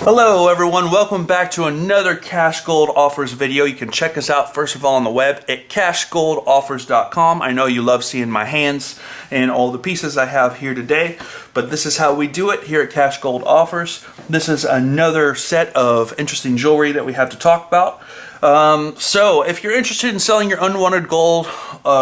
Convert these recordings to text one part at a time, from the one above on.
Hello everyone, welcome back to another Cash Gold Offers video. You can check us out first of all on the web at cashgoldoffers.com. I know you love seeing my hands and all the pieces I have here today, but this is how we do it here at Cash Gold Offers. This is another set of interesting jewelry that we have to talk about. So if you're interested in selling your unwanted gold,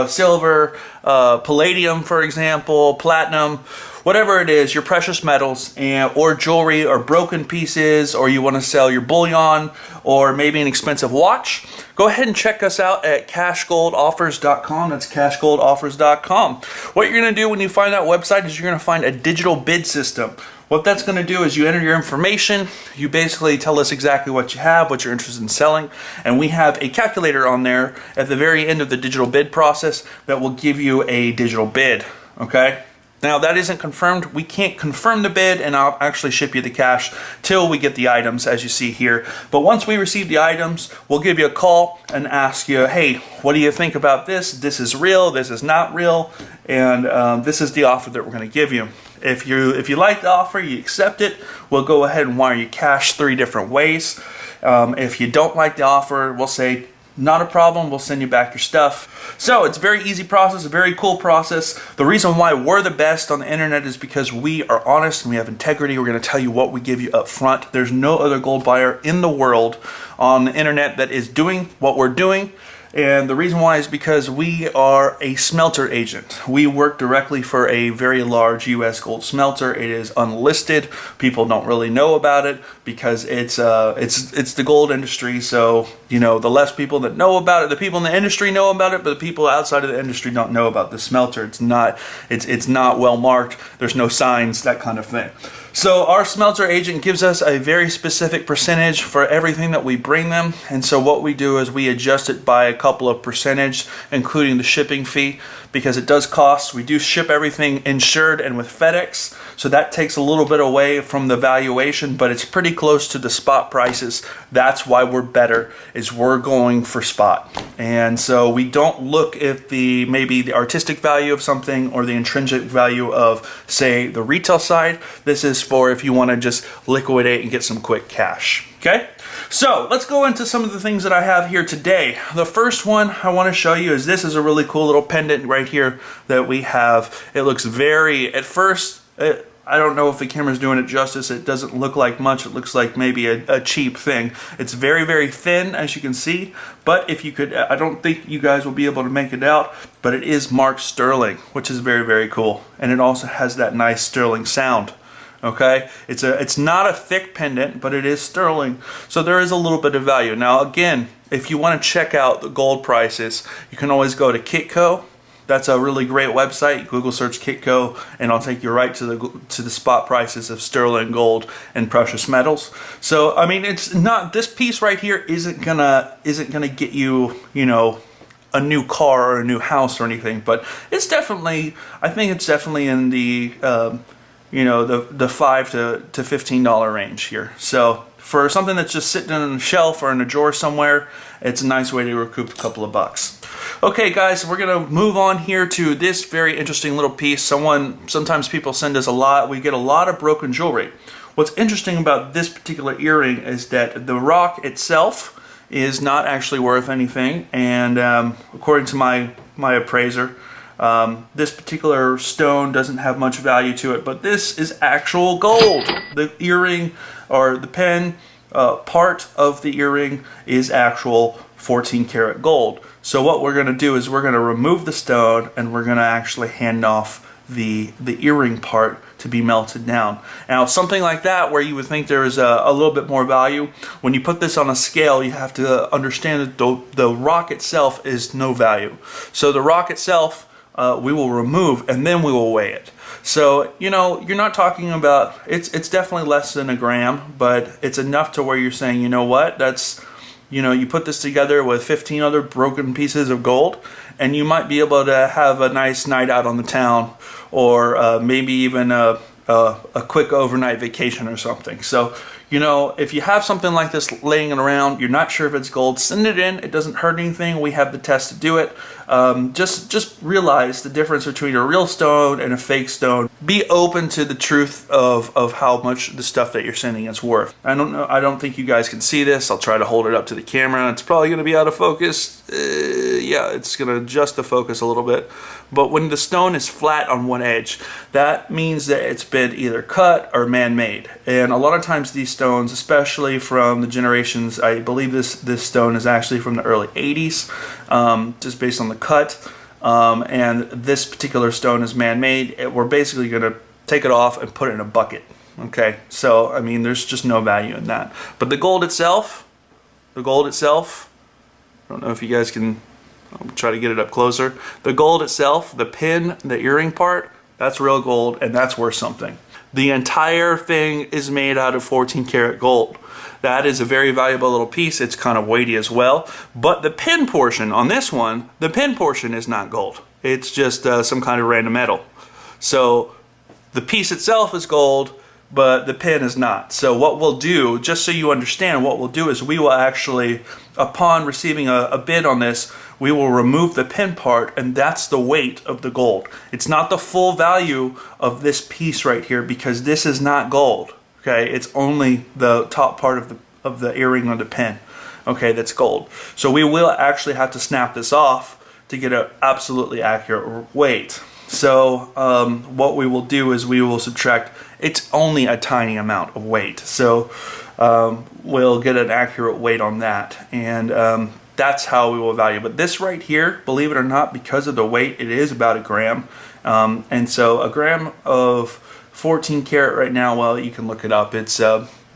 silver, palladium for example, platinum, whatever it is, your precious metals or jewelry or broken pieces, or you want to sell your bullion or maybe an expensive watch, go ahead and check us out at cashgoldoffers.com. That's cashgoldoffers.com. What you're going to do when you find that website is you're going to find a digital bid system. What that's going to do is you enter your information, you basically tell us exactly what you have, what you're interested in selling, and we have a calculator on there at the very end of the digital bid process that will give you a digital bid, okay? Now that isn't confirmed. We can't confirm the bid, and I'll actually ship you the cash till we get the items, as you see here. But once we receive the items, we'll give you a call and ask you, hey, what do you think about this? This is real, this is not real, and this is the offer that we're going to give you. If you like the offer, you accept it, we'll go ahead and wire you cash 3 different ways. If you don't like the offer, we'll say, not a problem, we'll send you back your stuff. So it's a very easy process, a very cool process. The reason why we're the best on the internet is because we are honest and we have integrity. We're going to tell you what we give you up front. There's no other gold buyer in the world on the internet that is doing what we're doing. And the reason why is because we are a smelter agent. We work directly for a very large U.S. gold smelter. It is unlisted. People don't really know about it because it's the gold industry. So you know, the less people that know about it, the people in the industry know about it, but the people outside of the industry don't know about the smelter. It's not well marked. There's no signs, that kind of thing. So our smelter agent gives us a very specific percentage for everything that we bring them, and so what we do is we adjust it by a couple of percentage, including the shipping fee, because it does cost. We do ship everything insured and with FedEx, so that takes a little bit away from the valuation, but it's pretty close to the spot prices. That's why we're better, is we're going for spot. And so we don't look at maybe the artistic value of something or the intrinsic value of, say, the retail side. This is for if you want to just liquidate and get some quick cash. Okay, so let's go into some of the things that I have here today. The first one I want to show you is this is a really cool little pendant right here that we have. It looks very, at first, I don't know if the camera's doing it justice. It doesn't look like much. It looks like maybe a cheap thing. It's very, very thin, as you can see. But if you could, I don't think you guys will be able to make it out, but it is marked sterling, which is very, very cool. And it also has that nice sterling sound. Okay, it's not a thick pendant, but it is sterling, so there is a little bit of value. Now again, if you want to check out the gold prices, you can always go to Kitco. That's a really great website. Google search Kitco, and I'll take you right to the spot prices of sterling gold and precious metals. So I mean, it's not, this piece right here isn't gonna get you, you know, a new car or a new house or anything, but it's definitely, I think it's definitely in the you know, the $5 to $15 range here. So for something that's just sitting on a shelf or in a drawer somewhere, it's a nice way to recoup a couple of bucks. Okay guys, we're gonna move on here to this very interesting little piece. Sometimes people send us a lot. We get a lot of broken jewelry. What's interesting about this particular earring is that the rock itself is not actually worth anything, and according to my appraiser, this particular stone doesn't have much value to it, but this is actual gold. The earring, or the pen part of the earring, is actual 14 karat gold. So what we're going to do is we're going to remove the stone, and we're going to actually hand off the earring part to be melted down. Now something like that, where you would think there is a little bit more value, when you put this on a scale, you have to understand that the rock itself is no value. So the rock itself, we will remove, and then we will weigh it. So, you know, you're not talking about, it's definitely less than a gram, but it's enough to where you're saying, you know what, that's, you know, you put this together with 15 other broken pieces of gold, and you might be able to have a nice night out on the town, or maybe even a quick overnight vacation or something. So, you know, if you have something like this laying around, you're not sure if it's gold, send it in. It doesn't hurt anything. We have the test to do it. Just realize the difference between a real stone and a fake stone. Be open to the truth of how much the stuff that you're sending is worth. I don't know. I don't think you guys can see this. I'll try to hold it up to the camera. It's probably going to be out of focus. Yeah, it's going to adjust the focus a little bit. But when the stone is flat on one edge, that means that it's been either cut or man-made. And a lot of times these stones, especially from the generations, I believe this stone is actually from the early 80s, just based on the cut. And this particular stone is man-made. We're basically going to take it off and put it in a bucket. Okay, so I mean, there's just no value in that. But the gold itself, I don't know if you guys can. I'll try to get it up closer. The gold itself, the pin, the earring part, that's real gold, and that's worth something. The entire thing is made out of 14 karat gold. That is a very valuable little piece. It's kind of weighty as well. But the pin portion on this one, the pin portion is not gold. It's just some kind of random metal. So the piece itself is gold, but the pin is not. So what we'll do, just so you understand, what we'll do is we will actually, upon receiving a bid on this, we will remove the pin part, and that's the weight of the gold. It's not the full value of this piece right here, because this is not gold. Okay, it's only the top part of the earring or the pin. Okay, that's gold. So we will actually have to snap this off to get an absolutely accurate weight. So what we will do is we will subtract. It's only a tiny amount of weight. So we'll get an accurate weight on that, and that's how we will value. But this right here, believe it or not, because of the weight, it is about a gram. And so a gram of 14 karat right now, well, you can look it up. It's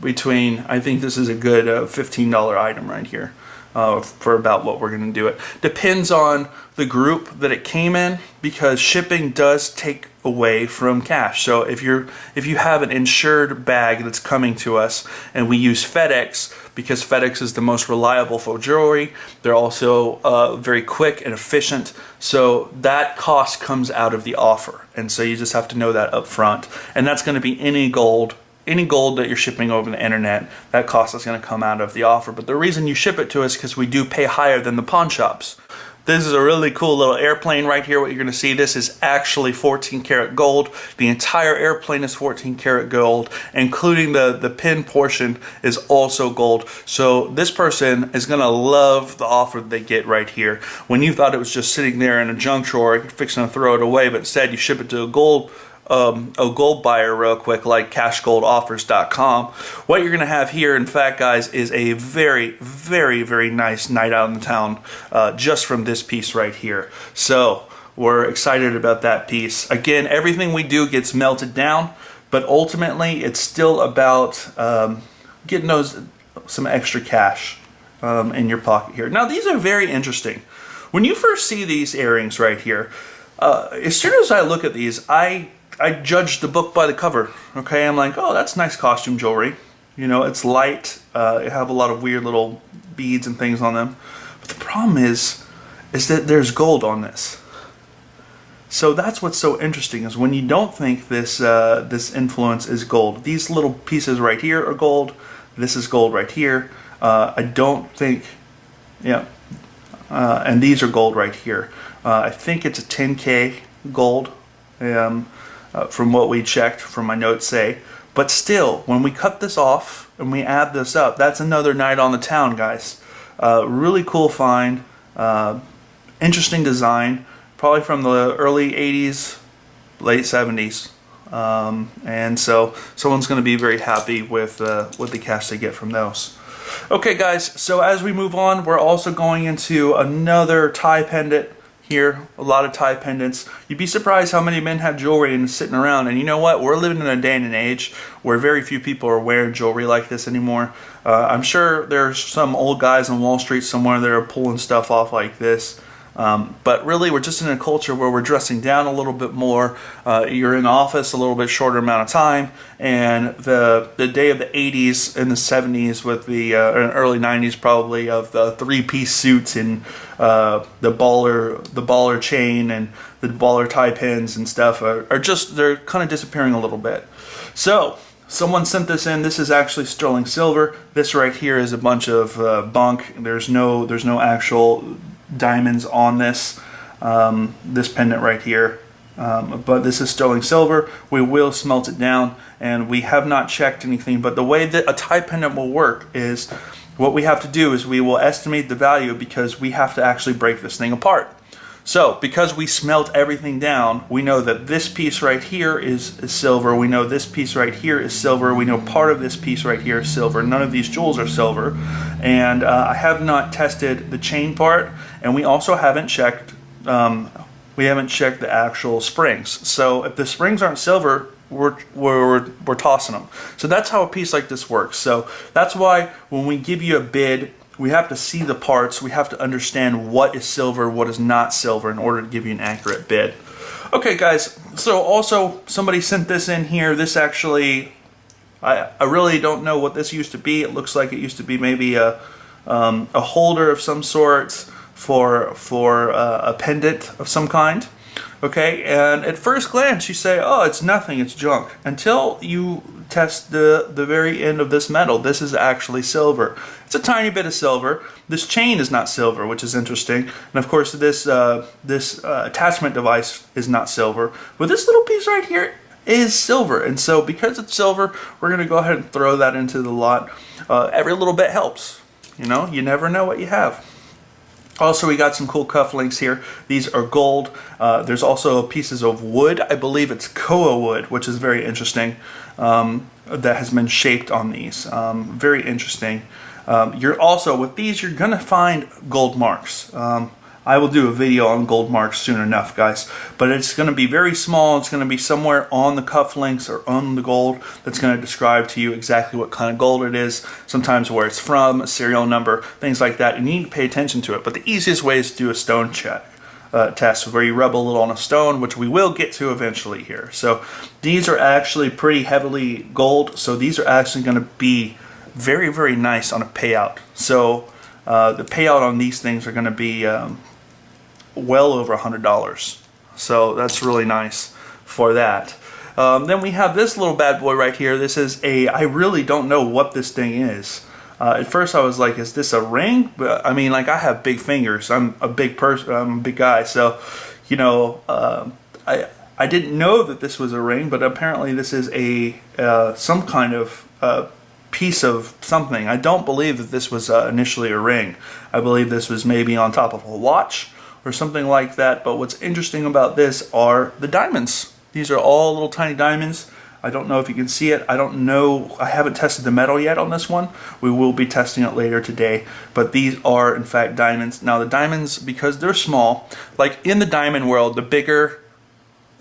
between, I think this is a good $15 item right here for about what we're going to do it. Depends on the group that it came in, because shipping does take away from cash. So if you have an insured bag that's coming to us, and we use FedEx, because FedEx is the most reliable for jewelry, they're also very quick and efficient, so that cost comes out of the offer. And so you just have to know that up front. And that's going to be any gold that you're shipping over the internet. That cost is going to come out of the offer. But the reason you ship it to us is because we do pay higher than the pawn shops. This is a really cool little airplane right here. What you're going to see, this is actually 14 karat gold. The entire airplane is 14 karat gold, including the pin portion is also gold. So this person is going to love the offer that they get right here. When you thought it was just sitting there in a junk drawer, you're fixing to throw it away, but instead you ship it to a gold buyer real quick, like cashgoldoffers.com. What you're going to have here, in fact, guys, is a very, very, very nice night out in the town just from this piece right here. So we're excited about that piece. Again, everything we do gets melted down, but ultimately it's still about getting some extra cash in your pocket here. Now, these are very interesting. When you first see these earrings right here, as soon as I look at these, I judge the book by the cover. Okay, I'm like, oh, that's nice costume jewelry. You know, it's light. It have a lot of weird little beads and things on them. But the problem is that there's gold on this. So that's what's so interesting, is when you don't think this influence is gold. These little pieces right here are gold. This is gold right here. I don't think, yeah. And these are gold right here. I think it's a 10K gold. From what we checked, from my notes say. But still, when we cut this off and we add this up, that's another night on the town, guys. Really cool find, interesting design, probably from the early 80s, late 70s. And so someone's going to be very happy with the cash they get from those. Okay, guys, so as we move on, we're also going into another tie pendant. Here, a lot of tie pendants. You'd be surprised how many men have jewelry and sitting around. And you know what? We're living in a day and an age where very few people are wearing jewelry like this anymore. I'm sure there's some old guys on Wall Street somewhere that are pulling stuff off like this. But really, we're just in a culture where we're dressing down a little bit more. You're in the office a little bit shorter amount of time, and the day of the 80s and the 70s with the early 90s probably of the three-piece suits and the baller chain and the baller tie pins and stuff are just, they're kind of disappearing a little bit. So Someone sent this in. This is actually sterling silver. This right here is a bunch of bunk. There's no actual diamonds on this this pendant right here. But this is sterling silver. We will smelt it down, and we have not checked anything. But the way that a tie pendant will work is, what we have to do is we will estimate the value, because we have to actually break this thing apart. So because we smelt everything down, we know that this piece right here is silver. We know this piece right here is silver. We know part of this piece right here is silver. None of these jewels are silver. And I have not tested the chain part, and we also haven't checked the actual springs. So if the springs aren't silver, we're tossing them. So that's how a piece like this works. So that's why when we give you a bid, we have to see the parts. We have to understand what is silver, what is not silver, in order to give you an accurate bid. Okay, guys. So also somebody sent this in here. This actually, I really don't know what this used to be. It looks like it used to be maybe a holder of some sorts for a pendant of some kind. Okay, and at first glance you say, oh, it's nothing, it's junk, until you test the very end of this metal. This is actually silver. It's a tiny bit of silver. This chain is not silver, which is interesting, and of course this attachment device is not silver, but this little piece right here is silver. And so because it's silver, we're going to go ahead and throw that into the lot. Every little bit helps. You know, you never know what you have. Also, we got some cool cufflinks here. These are gold. There's also pieces of wood. I believe it's koa wood, which is very interesting, that has been shaped on these. Very interesting. You're also, with these, you're going to find gold marks. I will do a video on gold marks soon enough, guys. But it's going to be very small. It's going to be somewhere on the cufflinks or on the gold that's going to describe to you exactly what kind of gold it is, sometimes where it's from, a serial number, things like that. And you need to pay attention to it. But the easiest way is to do a stone check. Test where you rub a little on a stone, which we will get to eventually here. So these are actually pretty heavily gold. So these are actually going to be very, very nice on a payout. So the payout on these things are going to be well over $100. So that's really nice for that. Then we have this little bad boy right here. This is I really don't know what this thing is. At first I was like, is this a ring? But I mean, like, I have big fingers. I'm a big person. I'm a big guy. So, you know, I didn't know that this was a ring, but apparently this is some kind of piece of something. I don't believe that this was initially a ring. I believe this was maybe on top of a watch or something like that. But what's interesting about this are the diamonds. These are all little tiny diamonds. I don't know if you can see it. I don't know. I haven't tested the metal yet on this one. We will be testing it later today. But these are, in fact, diamonds. Now, the diamonds, because they're small, like in the diamond world, the bigger,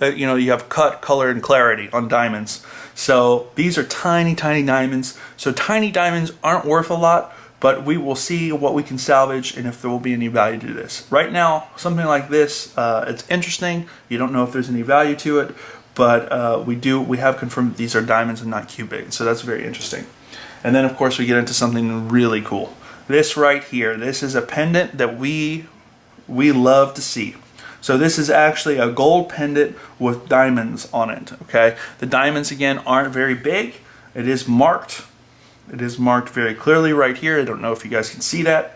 you know, you have cut, color, and clarity on diamonds. So these are tiny, tiny diamonds. So tiny diamonds aren't worth a lot, but we will see what we can salvage and if there will be any value to this. Right now, something like this, it's interesting. You don't know if there's any value to it, but we have confirmed that these are diamonds and not cubic. So that's very interesting. And then, of course, we get into something really cool. This right here, this is a pendant that we love to see. So this is actually a gold pendant with diamonds on it, okay? The diamonds, again, aren't very big. It is marked. It is marked very clearly right here. I don't know if you guys can see that.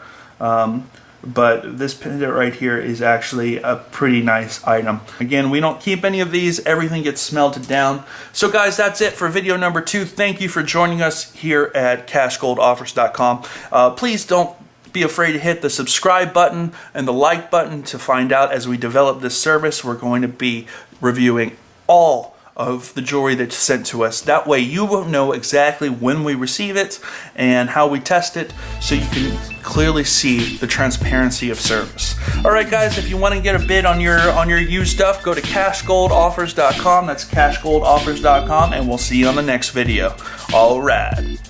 But this pendant right here is actually a pretty nice item. Again, we don't keep any of these. Everything gets smelted down. So guys, that's it for video number 2. Thank you for joining us here at cashgoldoffers.com. Please don't be afraid to hit the subscribe button and the like button to find out as we develop this service. We're going to be reviewing all of the jewelry that's sent to us. That way you will know exactly when we receive it and how we test it, so you can clearly see the transparency of service. Alright guys, if you want to get a bid on your used stuff, go to cashgoldoffers.com. That's cashgoldoffers.com, and we'll see you on the next video. Alright.